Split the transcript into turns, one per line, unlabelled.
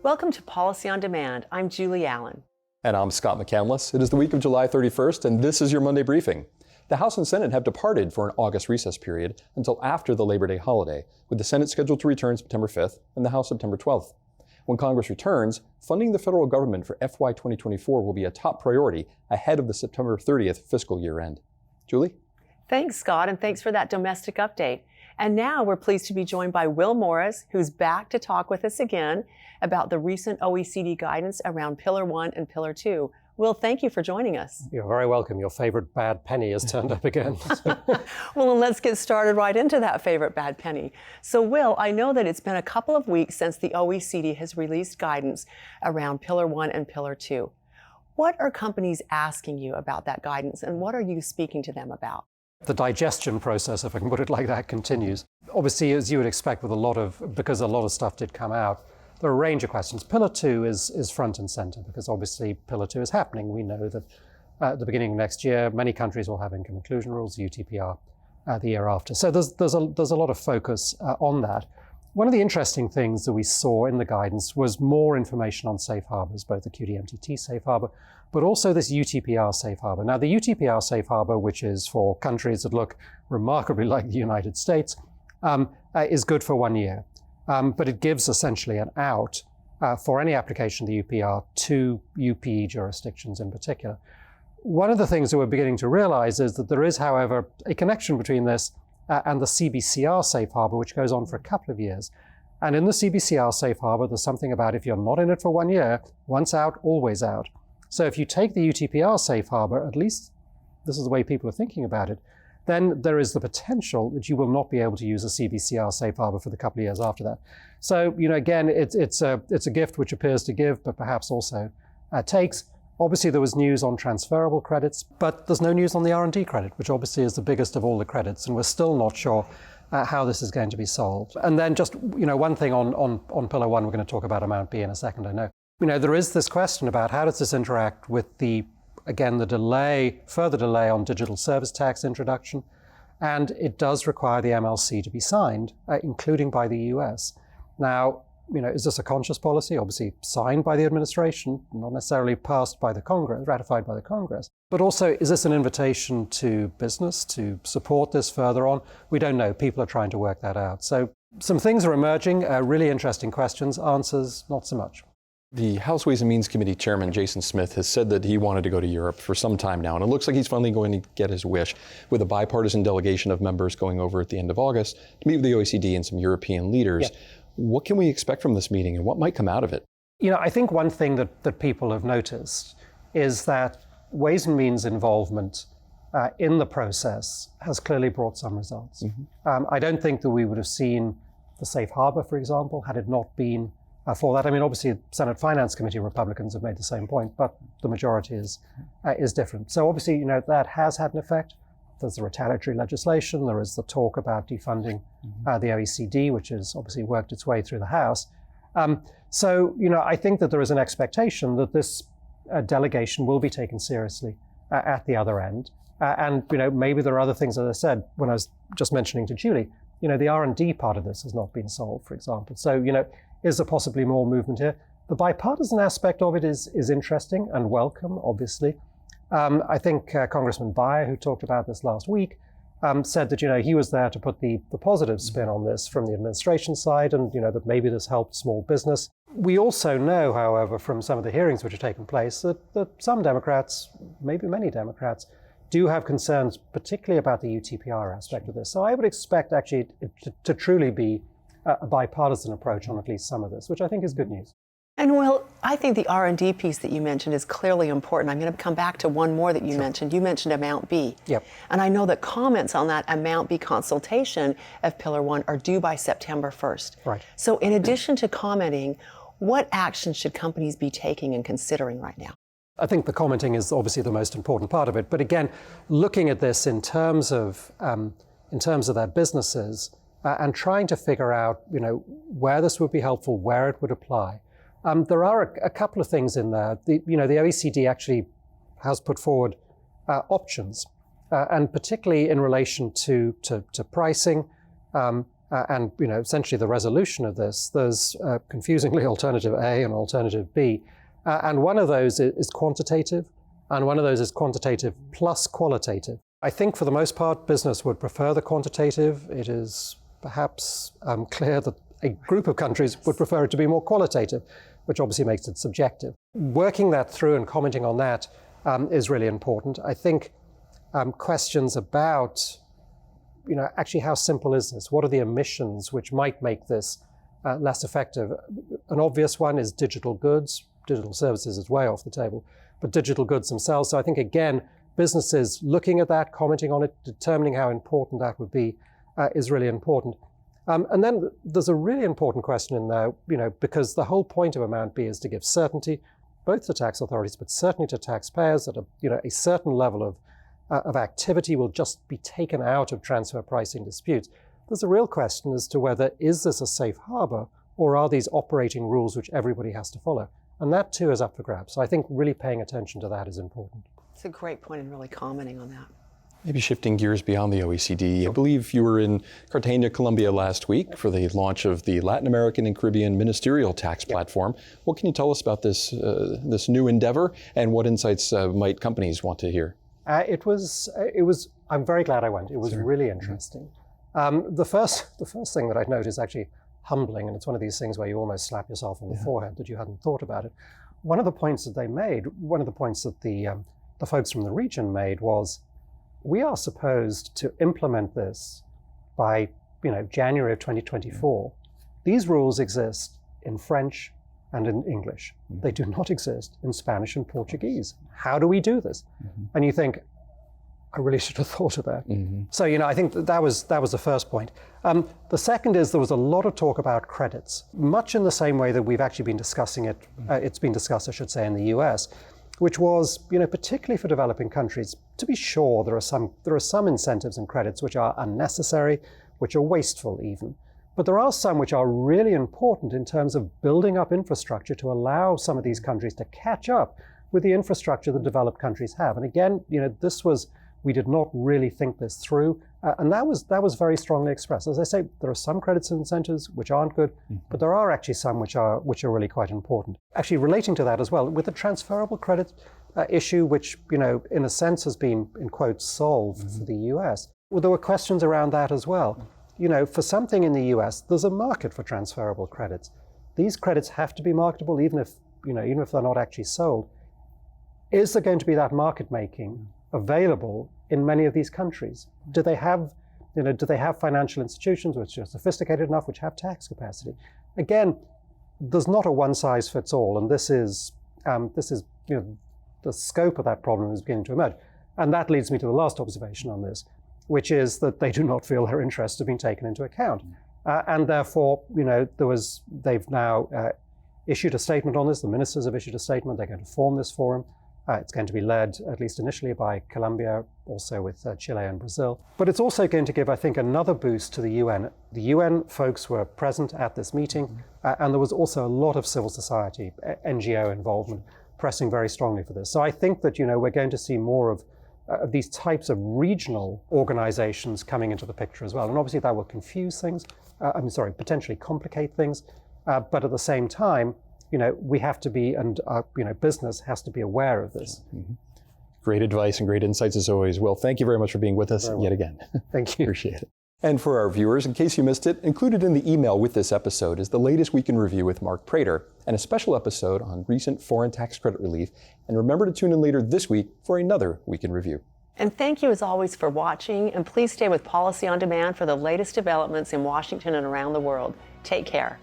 Welcome to Policy on Demand. I'm Julie Allen.
And I'm Scott McCandless. It is the week of July 31st, and this is your Monday briefing. The House and Senate have departed for an August recess period until after the Labor Day holiday, with the Senate scheduled to return September 5th and the House September 12th. When Congress returns, funding the federal government for FY 2024 will be a top priority ahead of the September 30th fiscal year end. Julie?
Thanks, Scott, and thanks for that domestic update. And now we're pleased to be joined by Will Morris, who's back to talk with us again about the recent OECD guidance around Pillar 1 and Pillar 2. Will, thank you for joining us.
You're very welcome. Your favorite bad penny has turned up again.
Well, then let's get started right into that favorite bad penny. So, Will, I know that it's been a couple of weeks since the OECD has released guidance around Pillar 1 and Pillar 2. What are companies asking you about that guidance, and what are you speaking to them about?
The digestion process, if I can put it like that, continues. Obviously, as you would expect because a lot of stuff did come out, there are a range of questions. Pillar 2 is front and center because obviously Pillar 2 is happening. We know that at the beginning of next year, many countries will have income inclusion rules, UTPR, the year after. So there's a lot of focus on that. One of the interesting things that we saw in the guidance was more information on safe harbors, both the QDMTT safe harbor, but also this UTPR safe harbor. Now, the UTPR safe harbor, which is for countries that look remarkably like the United States, is good for 1 year. But it gives essentially an out for any application of the UPR to UPE jurisdictions in particular. One of the things that we're beginning to realize is that there is, however, a connection between this and the CBCR safe harbor, which goes on for a couple of years. And in the CBCR safe harbor, there's something about if you're not in it for 1 year, once out, always out. So if you take the UTPR safe harbor, at least this is the way people are thinking about it, then there is the potential that you will not be able to use a CBCR safe harbor for the couple of years after that. So, again, it's a gift which appears to give, but perhaps also takes. Obviously, there was news on transferable credits, but there's no news on the R&D credit, which obviously is the biggest of all the credits, and we're still not sure how this is going to be solved. And then just, one thing on Pillar 1, we're going to talk about Amount B in a second, I know. There is this question about how does this interact with the further delay on digital service tax introduction, and it does require the MLC to be signed, including by the US. Now, is this a conscious policy? Obviously signed by the administration, not necessarily passed by the Congress, ratified by the Congress. But also, is this an invitation to business to support this further on? We don't know. People are trying to work that out. So some things are emerging, really interesting questions, answers, not so much.
The House Ways and Means Committee Chairman Jason Smith has said that he wanted to go to Europe for some time now, and it looks like he's finally going to get his wish with a bipartisan delegation of members going over at the end of August to meet with the OECD and some European leaders. Yeah. What can we expect from this meeting, and what might come out of it?
I think one thing that people have noticed is that Ways and Means involvement in the process has clearly brought some results. Mm-hmm. I don't think that we would have seen the safe harbor, for example, had it not been for that. Obviously, Senate Finance Committee Republicans have made the same point, but the majority is different. So obviously, that has had an effect. There's the retaliatory legislation. There is the talk about defunding the OECD, which has obviously worked its way through the House. So, I think that there is an expectation that this delegation will be taken seriously at the other end. And, maybe there are other things, as I said, when I was just mentioning to Julie, the R&D part of this has not been solved, for example. So, is there possibly more movement here? The bipartisan aspect of it is interesting and welcome, obviously. I think Congressman Beyer, who talked about this last week, said that he was there to put the positive spin on this from the administration side, and that maybe this helped small business. We also know, however, from some of the hearings which have taken place, that some Democrats, maybe many Democrats, do have concerns, particularly about the UTPR aspect of this. So I would expect actually to truly be a bipartisan approach on at least some of this, which I think is good news.
And Will, I think the R&D piece that you mentioned is clearly important. I'm going to come back to one more that you mentioned. You mentioned Amount B.
Yep.
And I know that comments on that Amount B consultation of Pillar 1 are due by September 1st.
Right.
So in addition to commenting, what action should companies be taking and considering right now?
I think the commenting is obviously the most important part of it. But again, looking at this in terms of their businesses and trying to figure out, where this would be helpful, where it would apply. There are a couple of things in there. The OECD actually has put forward options, and particularly in relation to pricing and essentially the resolution of this, there's confusingly alternative A and alternative B. And one of those is quantitative, and one of those is quantitative plus qualitative. I think for the most part, business would prefer the quantitative. It is perhaps clear that a group of countries would prefer it to be more qualitative, which obviously makes it subjective. Working that through and commenting on that is really important. I think questions about, actually how simple is this? What are the emissions which might make this less effective? An obvious one is digital goods. Digital services is way off the table, but digital goods themselves. So I think, again, businesses looking at that, commenting on it, determining how important that would be is really important. And then there's a really important question in there, because the whole point of Amount B is to give certainty, both to tax authorities, but certainly to taxpayers, that a certain level of activity will just be taken out of transfer pricing disputes. There's a real question as to whether, is this a safe harbor, or are these operating rules which everybody has to follow? And that too is up for grabs. So I think really paying attention to that is important.
It's a great point and really commenting on that.
Maybe shifting gears beyond the OECD, I believe you were in Cartagena, Colombia last week for the launch of the Latin American and Caribbean Ministerial Tax Platform. What can you tell us about this new endeavor, and what insights might companies want to hear? It was.
I'm very glad I went. It was really interesting. The first thing that I'd note is actually humbling, and it's one of these things where you almost slap yourself on the forehead that you hadn't thought about it. One of the points that they made, one of the points that the folks from the region made was, we are supposed to implement this by January of 2024. These rules exist in French and in English. They do not exist in Spanish and Portuguese. How do we do this? And you think, I really should have thought of that. So I think that was the first point. The second is there was a lot of talk about credits, much in the same way that we've actually been discussing it. It's been discussed, I should say, in the US, which was, particularly for developing countries, to be sure there are some incentives and credits which are unnecessary, which are wasteful even. But there are some which are really important in terms of building up infrastructure to allow some of these countries to catch up with the infrastructure that developed countries have. And again, we did not really think this through, and that was very strongly expressed. As I say, there are some credits and incentives which aren't good, but there are actually some which are really quite important. Actually, relating to that as well, with the transferable credit issue, which in a sense has been, in quotes, solved for the US, well, there were questions around that as well. For something in the US, there's a market for transferable credits. These credits have to be marketable, even if they're not actually sold. Is there going to be that market making available in many of these countries? Do they have financial institutions which are sophisticated enough, which have tax capacity? Again, there's not a one size fits all, and this is the scope of that problem is beginning to emerge. And that leads me to the last observation on this, which is that they do not feel their interests have been taken into account. And therefore, they've now issued a statement on this. The ministers have issued a statement. They're going to form this forum. It's going to be led, at least initially, by Colombia, also with Chile and Brazil. But it's also going to give, I think, another boost to the UN. The UN folks were present at this meeting, and there was also a lot of civil society, NGO involvement, pressing very strongly for this. So I think that, we're going to see more of these types of regional organizations coming into the picture as well. And obviously that will confuse things, potentially complicate things, but at the same time, we have to be, and business has to be aware of this.
Great advice and great insights as always. Will, thank you very much for being with us yet again.
Thank you.
Appreciate it. And for our viewers, in case you missed it, included in the email with this episode is the latest Week in Review with Mark Prater and a special episode on recent foreign tax credit relief. And remember to tune in later this week for another Week in Review.
And thank you as always for watching, and please stay with Policy on Demand for the latest developments in Washington and around the world. Take care.